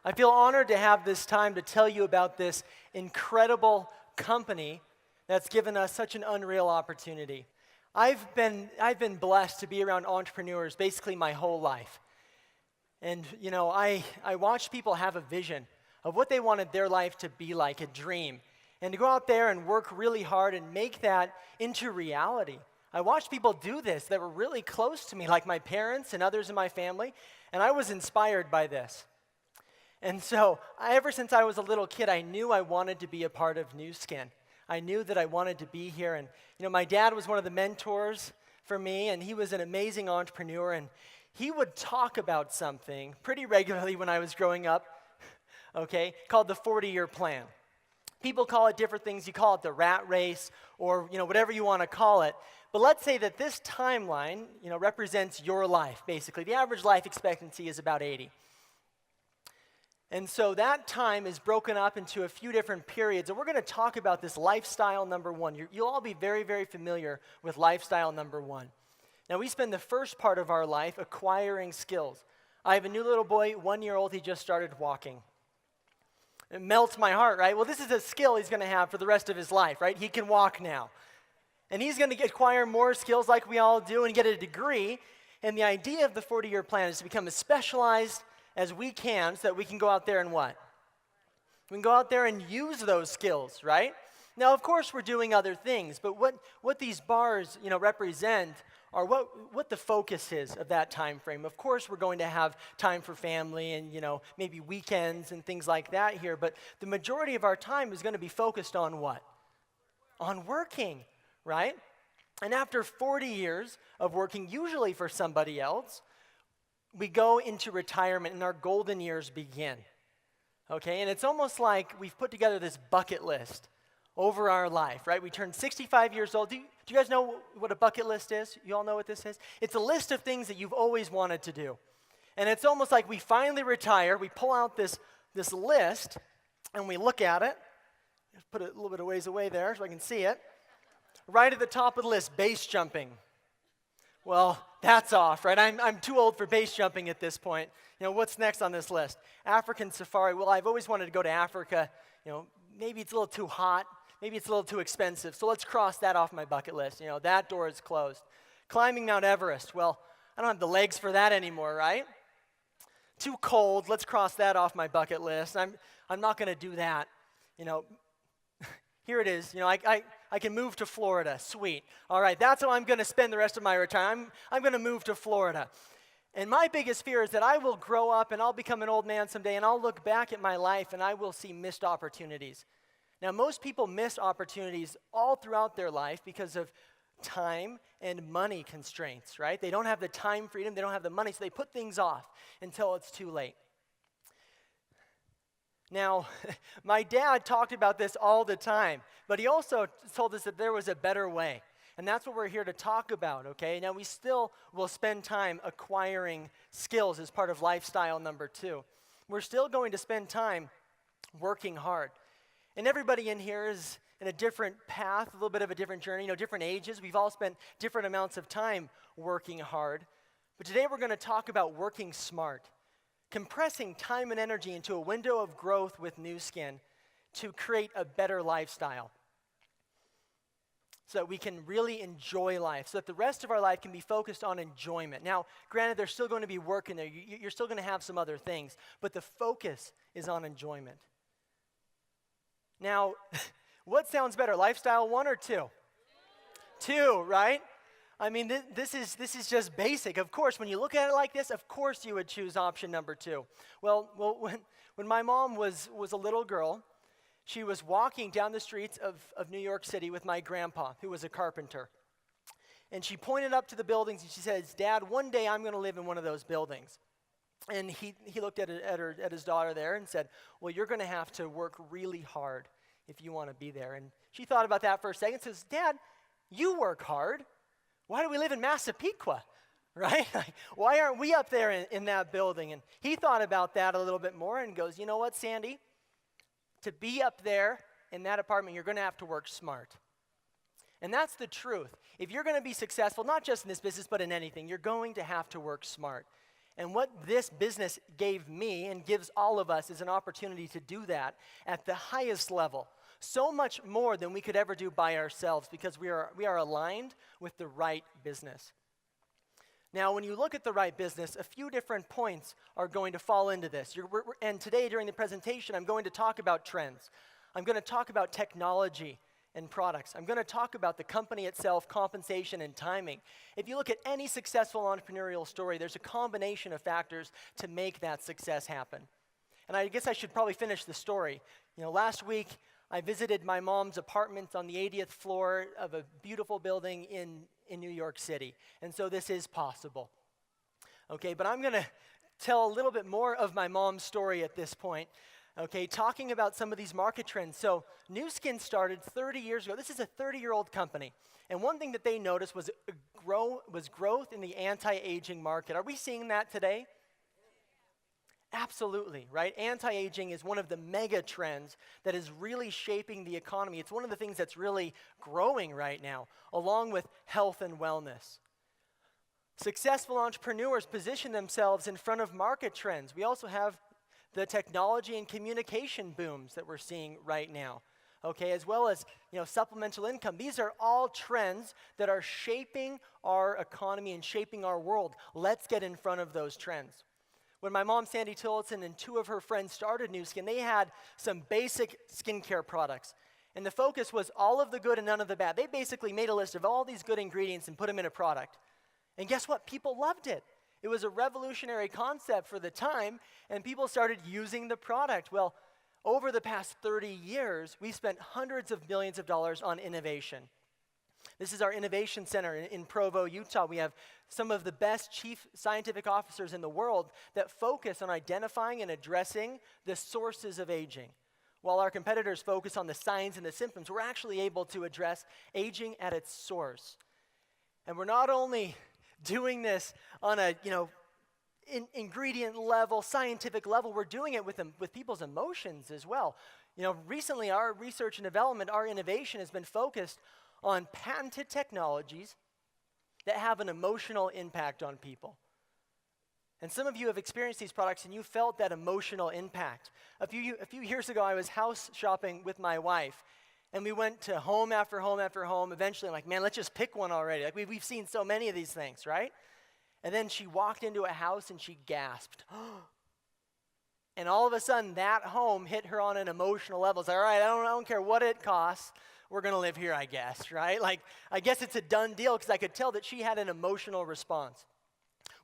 I feel honored to have this time to tell you about this incredible company that's given us such an unreal opportunity. I've been blessed to be around entrepreneurs basically my whole life. And I watch people have a vision of what they wanted their life to be like, a dream, and to go out there and work really hard and make that into reality. I watched people do this that were really close to me, like my parents and others in my family, and I was inspired by this. And so, ever since I was a little kid, I knew I wanted to be a part of Nu Skin. I knew that I wanted to be here. And, my dad was one of the mentors for me, and he was an amazing entrepreneur. And he would talk about something pretty regularly when I was growing up, okay, called the 40-year plan. People call it different things. You call it the rat race or, whatever you want to call it. But let's say that this timeline, represents your life, basically. The average life expectancy is about 80. And so that time is broken up into a few different periods, and we're going to talk about this lifestyle number one. You'll all be very, very familiar with lifestyle number one. Now, we spend the first part of our life acquiring skills. I have a new little boy, 1 year old, he just started walking. It melts my heart, right? Well, this is a skill he's going to have for the rest of his life, right? He can walk now. And he's going to acquire more skills like we all do and get a degree. And the idea of the 40-year plan is to become as specialized as we can so that we can go out there and what? We can go out there and use those skills, right? Now, of course, we're doing other things, but what these bars, represent are what the focus is of that time frame. Of course, we're going to have time for family and, maybe weekends and things like that here, but the majority of our time is going to be focused on what? On working, right? And after 40 years of working, usually for somebody else, we go into retirement and our golden years begin, okay? And it's almost like we've put together this bucket list over our life, right? We turn 65 years old. Do you guys know what a bucket list is? You all know what this is? It's a list of things that you've always wanted to do. And it's almost like we finally retire, we pull out this list, and we look at it. Just put it a little bit of ways away there so I can see it. Right at the top of the list, base jumping. Well, that's off, right? I'm too old for base jumping at this point. What's next on this list? African safari. Well, I've always wanted to go to Africa. Maybe it's a little too hot. Maybe it's a little too expensive. So let's cross that off my bucket list. That door is closed. Climbing Mount Everest. Well, I don't have the legs for that anymore, right? Too cold. Let's cross that off my bucket list. I'm not going to do that. Here it is. I can move to Florida. Sweet. All right, that's how I'm going to spend the rest of my retirement. I'm going to move to Florida. And my biggest fear is that I will grow up and I'll become an old man someday and I'll look back at my life and I will see missed opportunities. Now, most people miss opportunities all throughout their life because of time and money constraints, right? They don't have the time freedom, they don't have the money, so they put things off until it's too late. Now, my dad talked about this all the time, but he also told us that there was a better way. And that's what we're here to talk about, okay? Now, we still will spend time acquiring skills as part of lifestyle number two. We're still going to spend time working hard. And everybody in here is in a different path, a little bit of a different journey, different ages. We've all spent different amounts of time working hard. But today we're going to talk about working smart. Compressing time and energy into a window of growth with Nu Skin to create a better lifestyle so that we can really enjoy life, so that the rest of our life can be focused on enjoyment. Now, granted, there's still going to be work in there. You're still going to have some other things, but the focus is on enjoyment. Now, what sounds better, lifestyle one or two? Two, right? I mean, this is just basic. Of course, when you look at it like this, of course you would choose option number two. Well, when my mom was a little girl, she was walking down the streets of New York City with my grandpa, who was a carpenter. And she pointed up to the buildings and she says, "Dad, one day I'm going to live in one of those buildings." And he looked at his daughter there and said, "Well, you're going to have to work really hard if you want to be there." And she thought about that for a second and says, "Dad, you work hard. Why do we live in Massapequa, right? Why aren't we up there in that building?" And he thought about that a little bit more and goes, "You know what, Sandy? To be up there in that apartment, you're going to have to work smart." And that's the truth. If you're going to be successful, not just in this business, but in anything, you're going to have to work smart. And what this business gave me and gives all of us is an opportunity to do that at the highest level. So much more than we could ever do by ourselves because we are aligned with the right business. Now, when you look at the right business, a few different points are going to fall into this. And today, during the presentation, I'm going to talk about trends. I'm going to talk about technology and products. I'm going to talk about the company itself, compensation, and timing. If you look at any successful entrepreneurial story, there's a combination of factors to make that success happen. And I guess I should probably finish the story. Last week, I visited my mom's apartment on the 80th floor of a beautiful building in New York City. And so this is possible. Okay, but I'm going to tell a little bit more of my mom's story at this point. Okay, talking about some of these market trends. So Nu Skin started 30 years ago. This is a 30-year-old company. And one thing that they noticed was growth in the anti-aging market. Are we seeing that today? Absolutely, right? Anti-aging is one of the mega trends that is really shaping the economy. It's one of the things that's really growing right now, along with health and wellness. Successful entrepreneurs position themselves in front of market trends. We also have the technology and communication booms that we're seeing right now, okay, as well as supplemental income. These are all trends that are shaping our economy and shaping our world. Let's get in front of those trends. When my mom, Sandy Tillotson, and two of her friends started Nu Skin, they had some basic skincare products. And the focus was all of the good and none of the bad. They basically made a list of all these good ingredients and put them in a product. And guess what? People loved it. It was a revolutionary concept for the time, and people started using the product. Well, over the past 30 years, we've spent hundreds of millions of dollars on innovation. This is our innovation center in Provo, Utah. We have some of the best chief scientific officers in the world that focus on identifying and addressing the sources of aging. While our competitors focus on the signs and the symptoms, we're actually able to address aging at its source. And we're not only doing this on a, ingredient level, scientific level, we're doing it with people's emotions as well. Recently our research and development, our innovation has been focused on patented technologies that have an emotional impact on people. And some of you have experienced these products and you felt that emotional impact. A few years ago, I was house shopping with my wife. And we went to home after home after home. Eventually, I'm like, man, let's just pick one already. Like we've seen so many of these things, right? And then she walked into a house and she gasped. And all of a sudden, that home hit her on an emotional level. It's like, all right, I don't care what it costs. We're going to live here, I guess, right? Like, I guess it's a done deal because I could tell that she had an emotional response.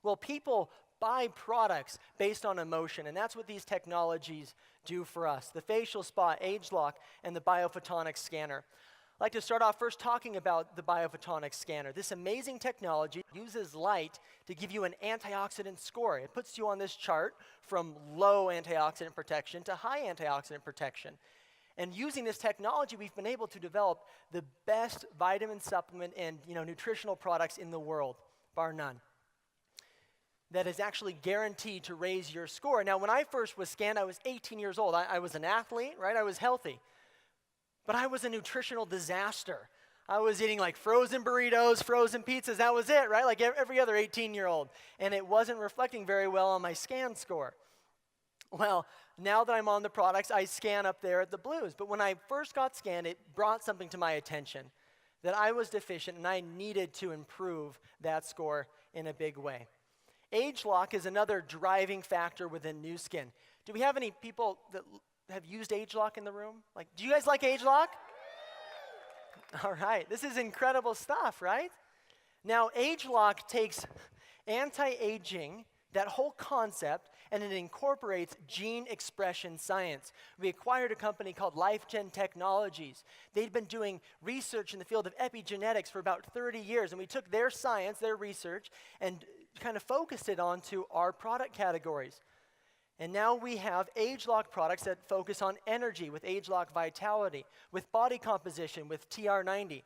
Well, people buy products based on emotion, and that's what these technologies do for us. The facial spa, ageLOC, and the biophotonics scanner. I'd like to start off first talking about the biophotonics scanner. This amazing technology uses light to give you an antioxidant score. It puts you on this chart from low antioxidant protection to high antioxidant protection. And using this technology, we've been able to develop the best vitamin supplement and nutritional products in the world, bar none, that is actually guaranteed to raise your score. Now, when I first was scanned, I was 18 years old. I was an athlete, right? I was healthy. But I was a nutritional disaster. I was eating like frozen burritos, frozen pizzas. That was it, right? Like every other 18-year-old. And it wasn't reflecting very well on my scan score. Well, now that I'm on the products, I scan up there at the blues. But when I first got scanned, it brought something to my attention that I was deficient and I needed to improve that score in a big way. ageLOC is another driving factor within Nu Skin. Do we have any people that have used ageLOC in the room? Like, do you guys like ageLOC? All right, this is incredible stuff, right? Now, ageLOC takes anti-aging, that whole concept, and it incorporates gene expression science. We acquired a company called LifeGen Technologies. They'd been doing research in the field of epigenetics for about 30 years, and we took their science, their research, and kind of focused it onto our product categories. And now we have ageLOC products that focus on energy with ageLOC Vitality, with body composition with TR90,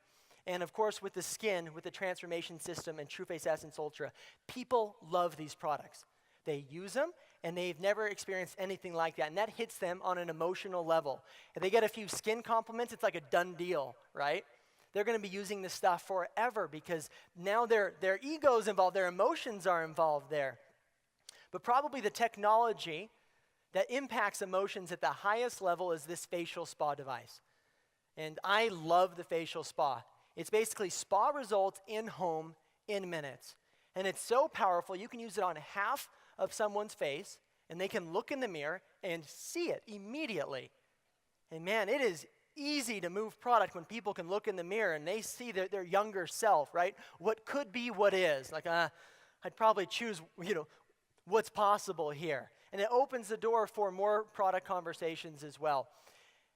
and of course with the skin with the Transformation System and TrueFace Essence Ultra. People love these products. They use them, and they've never experienced anything like that, and that hits them on an emotional level. If they get a few skin compliments, it's like a done deal, right? They're going to be using this stuff forever because now their ego's involved, their emotions are involved there. But probably the technology that impacts emotions at the highest level is this facial spa device. And I love the facial spa. It's basically spa results in home in minutes. And it's so powerful, you can use it on half of someone's face, and they can look in the mirror and see it immediately. And man, it is easy to move product when people can look in the mirror and they see their younger self, right? What could be what is. Like, I'd probably choose, what's possible here. And it opens the door for more product conversations as well.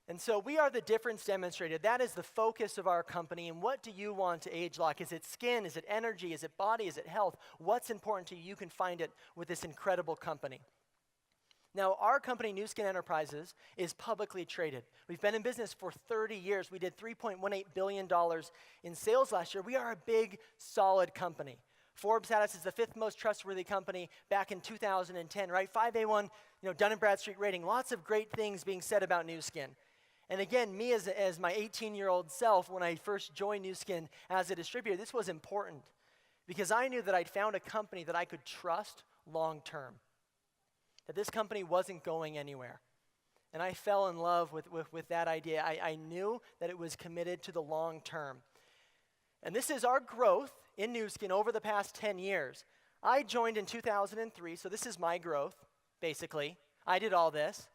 And so we are the difference demonstrated. That is the focus of our company. And what do you want to age lock? Is it skin? Is it energy? Is it body? Is it health? What's important to you? You can find it with this incredible company. Now, our company, Nu Skin Enterprises, is publicly traded. We've been in business for 30 years. We did $3.18 billion in sales last year. We are a big, solid company. Forbes had us as the 5th most trustworthy company back in 2010, right? 5A1, Dun & Bradstreet rating. Lots of great things being said about Nu Skin. And again, me as my 18-year-old self, when I first joined Nu Skin as a distributor, this was important because I knew that I'd found a company that I could trust long term, that this company wasn't going anywhere. And I fell in love with that idea. I knew that it was committed to the long term. And this is our growth in Nu Skin over the past 10 years. I joined in 2003, so this is my growth, basically. I did all this.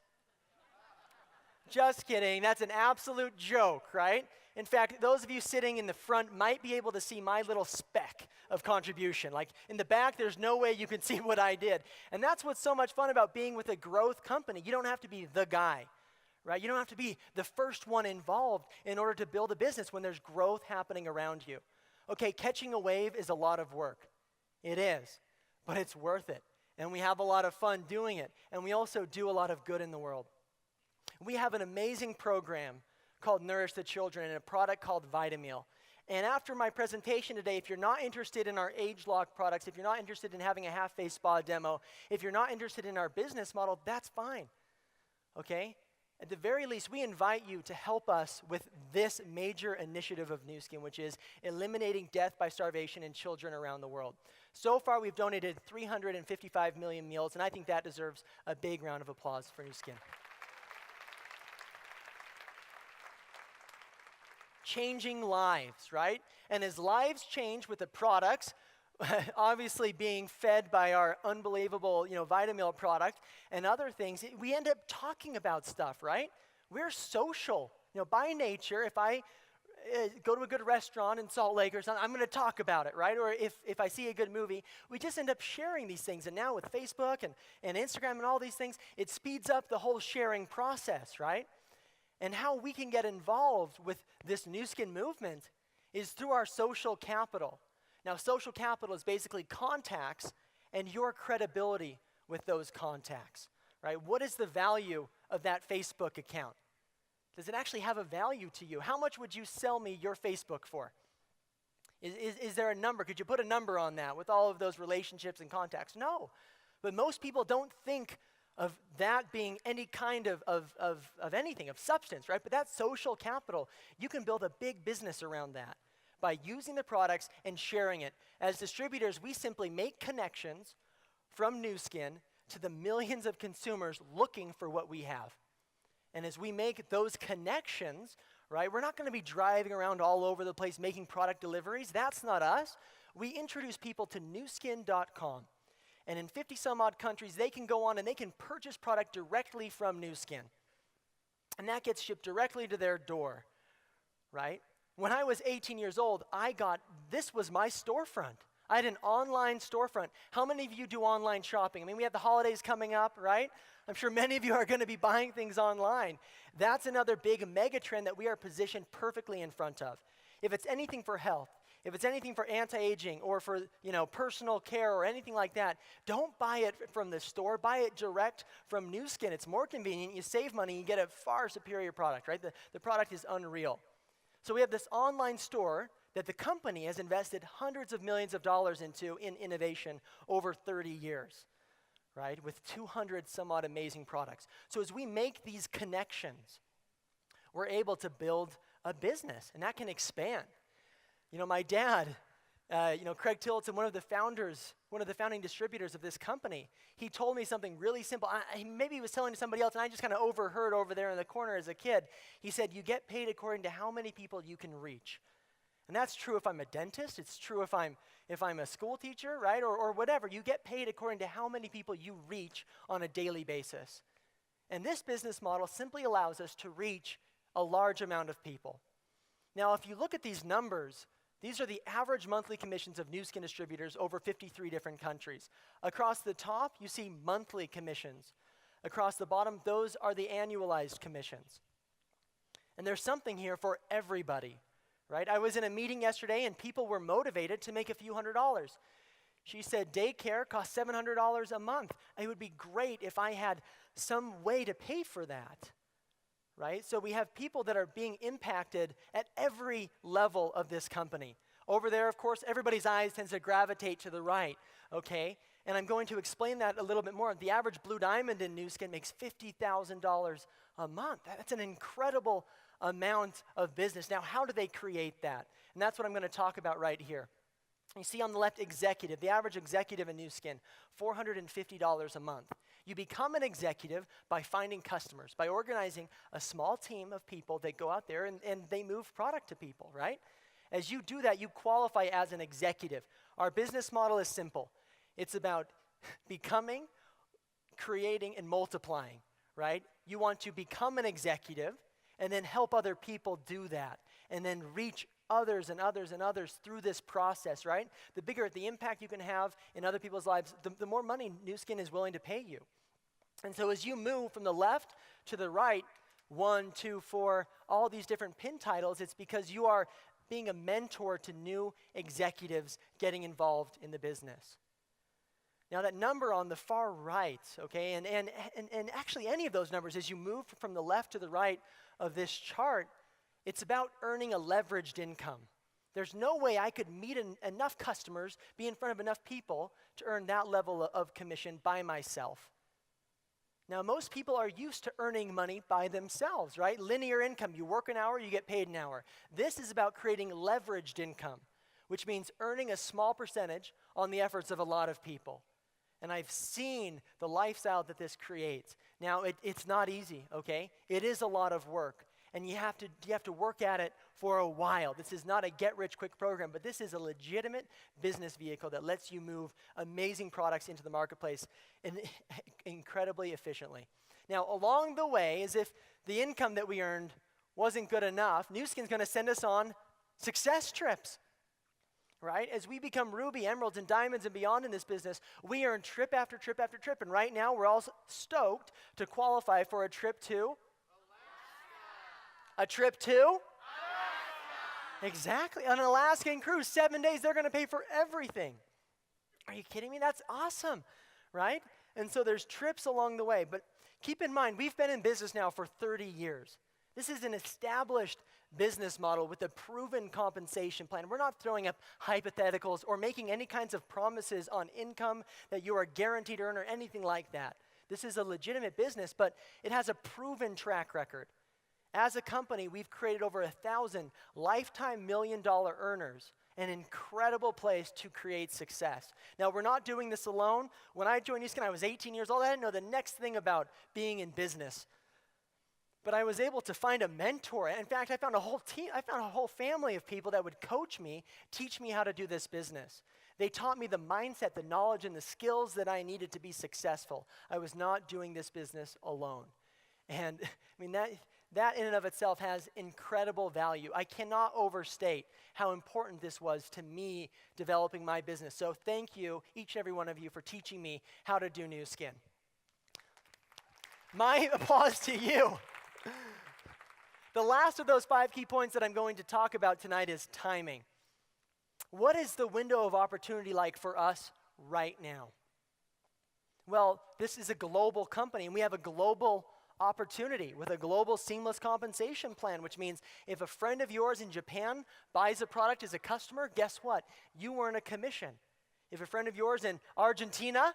Just kidding. That's an absolute joke, right? In fact, those of you sitting in the front might be able to see my little speck of contribution. Like in the back, there's no way you can see what I did. And that's what's so much fun about being with a growth company. You don't have to be the guy, right? You don't have to be the first one involved in order to build a business when there's growth happening around you. Okay, catching a wave is a lot of work. It is, but it's worth it. And we have a lot of fun doing it. And we also do a lot of good in the world. We have an amazing program called Nourish the Children and a product called Vitameal. And after my presentation today, if you're not interested in our age lock products, if you're not interested in having a half-face spa demo, if you're not interested in our business model, that's fine, okay? At the very least, we invite you to help us with this major initiative of Nu Skin, which is eliminating death by starvation in children around the world. So far, we've donated 355 million meals, and I think that deserves a big round of applause for Nu Skin. Changing lives, right? And as lives change with the products, obviously being fed by our unbelievable, Vitameal product and other things, we end up talking about stuff, right? We're social. By nature, if I go to a good restaurant in Salt Lake or something, I'm going to talk about it, right? Or if I see a good movie, we just end up sharing these things. And now with Facebook and Instagram and all these things, it speeds up the whole sharing process, right? And how we can get involved with this Nu Skin movement is through our social capital. Now, social capital is basically contacts and your credibility with those contacts, right? What is the value of that Facebook account? Does it actually have a value to you? How much would you sell me your Facebook for? Is there a number? Could you put a number on that with all of those relationships and contacts? No. But most people don't think of that being any kind of anything, of substance, right? But that's social capital. You can build a big business around that by using the products and sharing it. As distributors, we simply make connections from Nu Skin to the millions of consumers looking for what we have. And as we make those connections, right, we're not going to be driving around all over the place making product deliveries. That's not us. We introduce people to nuskin.com. And in 50 some odd countries, they can go on and they can purchase product directly from Nu Skin. And that gets shipped directly to their door, right? When I was 18 years old, this was my storefront. I had an online storefront. How many of you do online shopping? I mean, we have the holidays coming up, right? I'm sure many of you are going to be buying things online. That's another big mega trend that we are positioned perfectly in front of. If it's anything for health, if it's anything for anti-aging or for, personal care or anything like that, don't buy it from the store. Buy it direct from Nu Skin. It's more convenient. You save money. You get a far superior product, right? The product is unreal. So we have this online store that the company has invested hundreds of millions of dollars into in innovation over 30 years, right? With 200 some odd amazing products. So as we make these connections, we're able to build a business, and that can expand. My dad, Craig Tillotson, one of the founders one of the founding distributors of this company. He told me something really simple. Maybe he was telling to somebody else, and I just kind of overheard over there in the corner as a kid. He said, you get paid according to how many people you can reach. And that's true if I'm a dentist. It's true if I'm a school teacher, right? Or whatever. You get paid according to how many people you reach on a daily basis. And this business model simply allows us to reach a large amount of people. Now, if you look at these numbers, these are the average monthly commissions of Nu Skin distributors over 53 different countries. Across the top, you see monthly commissions. Across the bottom, those are the annualized commissions. And there's something here for everybody, right? I was in a meeting yesterday, and people were motivated to make a few $100s. She said daycare costs $700 a month. It would be great if I had some way to pay for that, right? So we have people that are being impacted at every level of this company. Over there, of course, everybody's eyes tends to gravitate to the right, okay? And I'm going to explain that a little bit more. The average Blue Diamond in Nu Skin makes $50,000 a month. That's an incredible amount of business. Now, how do they create that? And that's what I'm going to talk about right here. You see on the left, executive. The average executive in Nu Skin, $450 a month. You become an executive by finding customers, by organizing a small team of people that go out there and they move product to people, right? As you do that, you qualify as an executive. Our business model is simple. It's about becoming, creating, and multiplying, right? You want to become an executive and then help other people do that and then reach others and others and others through this process, right? The bigger the impact you can have in other people's lives, the more money Nu Skin is willing to pay you. And so as you move from the left to the right, 1, 2, 4, all these different pin titles, it's because you are being a mentor to new executives getting involved in the business. Now that number on the far right, okay, and actually any of those numbers, as you move from the left to the right of this chart, it's about earning a leveraged income. There's no way I could meet enough customers, be in front of enough people to earn that level of commission by myself. Now, most people are used to earning money by themselves, right? Linear income. You work an hour, you get paid an hour. This is about creating leveraged income, which means earning a small percentage on the efforts of a lot of people. And I've seen the lifestyle that this creates. Now, it's not easy, okay? It is a lot of work. And you have to work at it for a while. This is not a get-rich-quick program, but this is a legitimate business vehicle that lets you move amazing products into the marketplace incredibly efficiently. Now, along the way, as if the income that we earned wasn't good enough, Nu Skin's going to send us on success trips, right? As we become ruby, emeralds, and diamonds and beyond in this business, we earn trip after trip after trip. And right now, we're all stoked to qualify for a trip to a trip to? Alaska. Exactly. An Alaskan cruise, 7 days, they're going to pay for everything. Are you kidding me? That's awesome, right? And so there's trips along the way. But keep in mind, we've been in business now for 30 years. This is an established business model with a proven compensation plan. We're not throwing up hypotheticals or making any kinds of promises on income that you are guaranteed to earn or anything like that. This is a legitimate business, but it has a proven track record. As a company, we've created over 1,000 lifetime million-dollar earners, an incredible place to create success. Now, we're not doing this alone. When I joined Nu Skin, I was 18 years old. I didn't know the next thing about being in business. But I was able to find a mentor. In fact, I found a whole team. I found a whole family of people that would coach me, teach me how to do this business. They taught me the mindset, the knowledge, and the skills that I needed to be successful. I was not doing this business alone. And I mean, that in and of itself has incredible value. I cannot overstate how important this was to me developing my business. So thank you, each and every one of you, for teaching me how to do Nu Skin. My applause to you. The last of those 5 key points that I'm going to talk about tonight is timing. What is the window of opportunity like for us right now? Well, this is a global company, and we have a global opportunity with a global seamless compensation plan, which means if a friend of yours in Japan buys a product as a customer, guess what? You earn a commission. If a friend of yours in Argentina,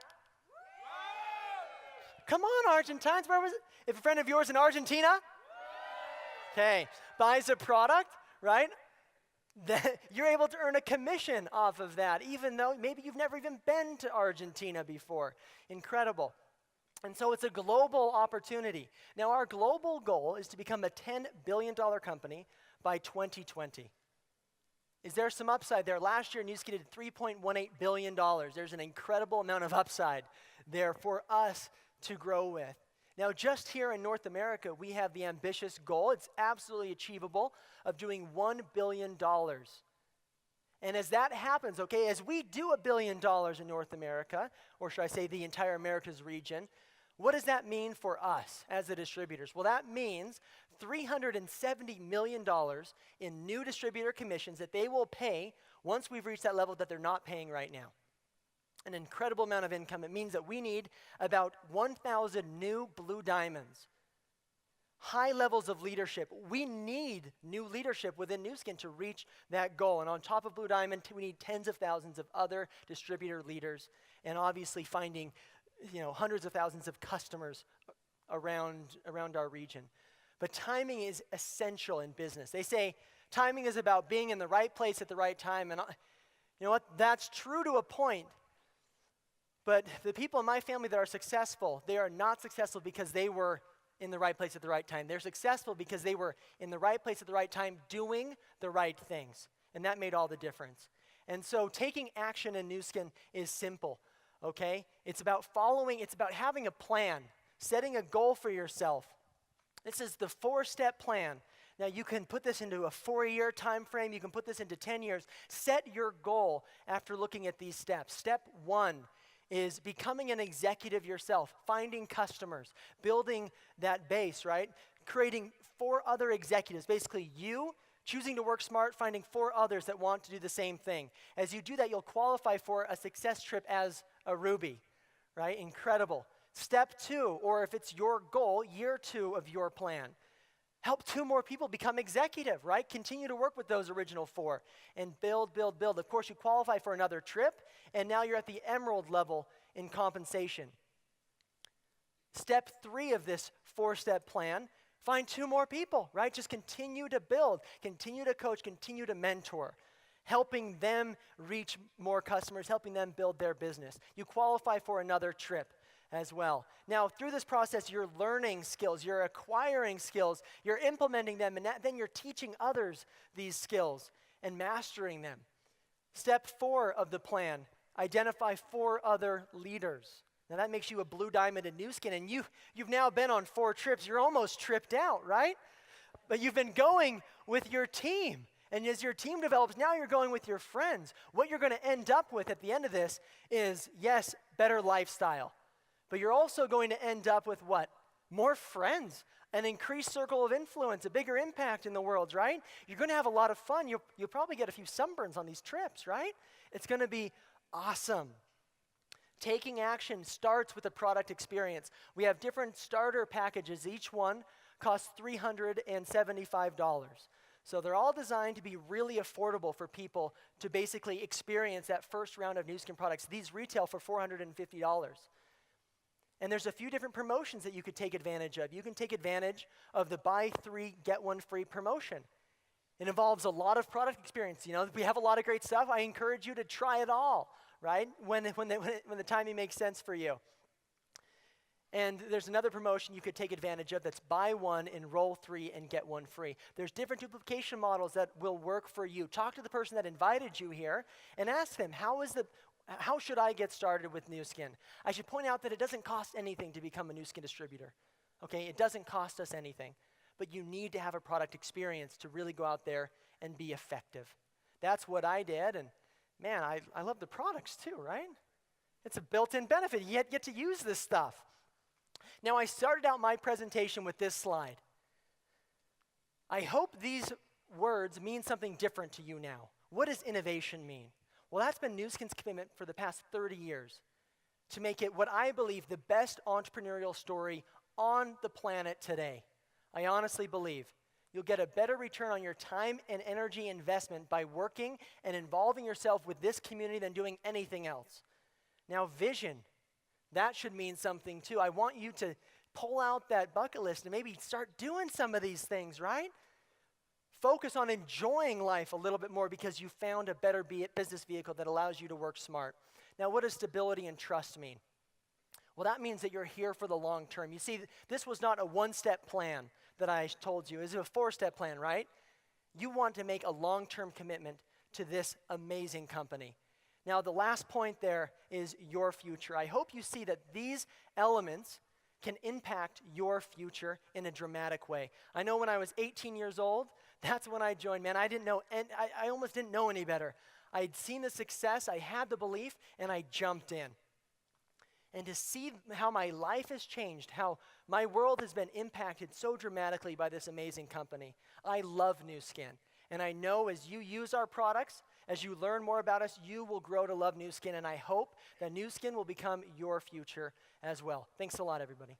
come on, Argentines, where was it? If a friend of yours in Argentina, okay, buys a product, right? that you're able to earn a commission off of that, even though maybe you've never even been to Argentina before. Incredible. And so it's a global opportunity. Now, our global goal is to become a $10 billion company by 2020. Is there some upside there? Last year, Nu Skin did $3.18 billion. There's an incredible amount of upside there for us to grow with. Now, just here in North America, we have the ambitious goal, it's absolutely achievable, of doing $1 billion. And as that happens, okay, as we do $1 billion in North America, or should I say the entire Americas region, what does that mean for us as the distributors? Well, that means $370 million in new distributor commissions that they will pay once we've reached that level that they're not paying right now. An incredible amount of income. It means that we need about 1,000 new Blue Diamonds. High levels of leadership. We need new leadership within Nu Skin to reach that goal. And on top of Blue Diamond, we need tens of thousands of other distributor leaders, and obviously finding hundreds of thousands of customers around our region. But timing is essential in business. They say timing is about being in the right place at the right time. And you know what? That's true to a point. But the people in my family that are successful, they are not successful because they were in the right place at the right time. They're successful because they were in the right place at the right time doing the right things. And that made all the difference. And so taking action in Nu Skin is simple, okay? It's about having a plan, setting a goal for yourself. This is the 4-step plan. Now, you can put this into a 4-year time frame. You can put this into 10 years. Set your goal after looking at these steps. Step 1 is becoming an executive yourself, finding customers, building that base, right? Creating 4 other executives, basically you choosing to work smart, finding 4 others that want to do the same thing. As you do that, you'll qualify for a success trip as a Ruby, right? Incredible. Step 2, or if it's your goal, year 2 of your plan. Help 2 more people become executive, right? Continue to work with those original 4 and build, build, build. Of course, you qualify for another trip, and now you're at the emerald level in compensation. Step 3 of this 4-step plan, find 2 more people, right? Just continue to build, continue to coach, continue to mentor, helping them reach more customers, helping them build their business. You qualify for another trip as well. Now, through this process, you're learning skills, you're acquiring skills, you're implementing them, and then you're teaching others these skills and mastering them. Step 4 of the plan, identify 4 other leaders. Now, that makes you a Blue Diamond in Nu Skin, and you've now been on 4 trips. You're almost tripped out, right? But you've been going with your team. And as your team develops, now you're going with your friends. What you're going to end up with at the end of this is, yes, better lifestyle. But you're also going to end up with what? More friends, an increased circle of influence, a bigger impact in the world, right? You're going to have a lot of fun. You'll probably get a few sunburns on these trips, right? It's going to be awesome. Taking action starts with the product experience. We have different starter packages. Each one costs $375. So they're all designed to be really affordable for people to basically experience that first round of Nu Skin products. These retail for $450. And there's a few different promotions that you could take advantage of. You can take advantage of the buy 3, get 1 free promotion. It involves a lot of product experience. We have a lot of great stuff. I encourage you to try it all, right? When the timing makes sense for you. And there's another promotion you could take advantage of that's buy 1, enroll 3, and get 1 free. There's different duplication models that will work for you. Talk to the person that invited you here and ask them, how should I get started with Nu Skin? I should point out that it doesn't cost anything to become a Nu Skin distributor. Okay, it doesn't cost us anything. But you need to have a product experience to really go out there and be effective. That's what I did, and man, I love the products too, right? It's a built-in benefit. You get to use this stuff. Now, I started out my presentation with this slide. I hope these words mean something different to you now. What does innovation mean? Well, that's been Nu Skin's commitment for the past 30 years to make it what I believe the best entrepreneurial story on the planet today. I honestly believe you'll get a better return on your time and energy investment by working and involving yourself with this community than doing anything else. Now, vision, that should mean something too. I want you to pull out that bucket list and maybe start doing some of these things, right? focus on enjoying life a little bit more because you found a better business vehicle that allows you to work smart. Now, what does stability and trust mean? Well, that means that you're here for the long term. You see, this was not a one-step plan that I told you. It was a four-step plan, right? You want to make a long-term commitment to this amazing company. Now, the last point there is your future. I hope you see that these elements can impact your future in a dramatic way. I know when I was 18 years old, that's when I joined. Man, I didn't know, and I almost didn't know any better. I'd seen the success, I had the belief, and I jumped in. And to see how my life has changed, how my world has been impacted so dramatically by this amazing company. I love Nu Skin. And I know as you use our products, as you learn more about us, you will grow to love Nu Skin. And I hope that Nu Skin will become your future as well. Thanks a lot, everybody.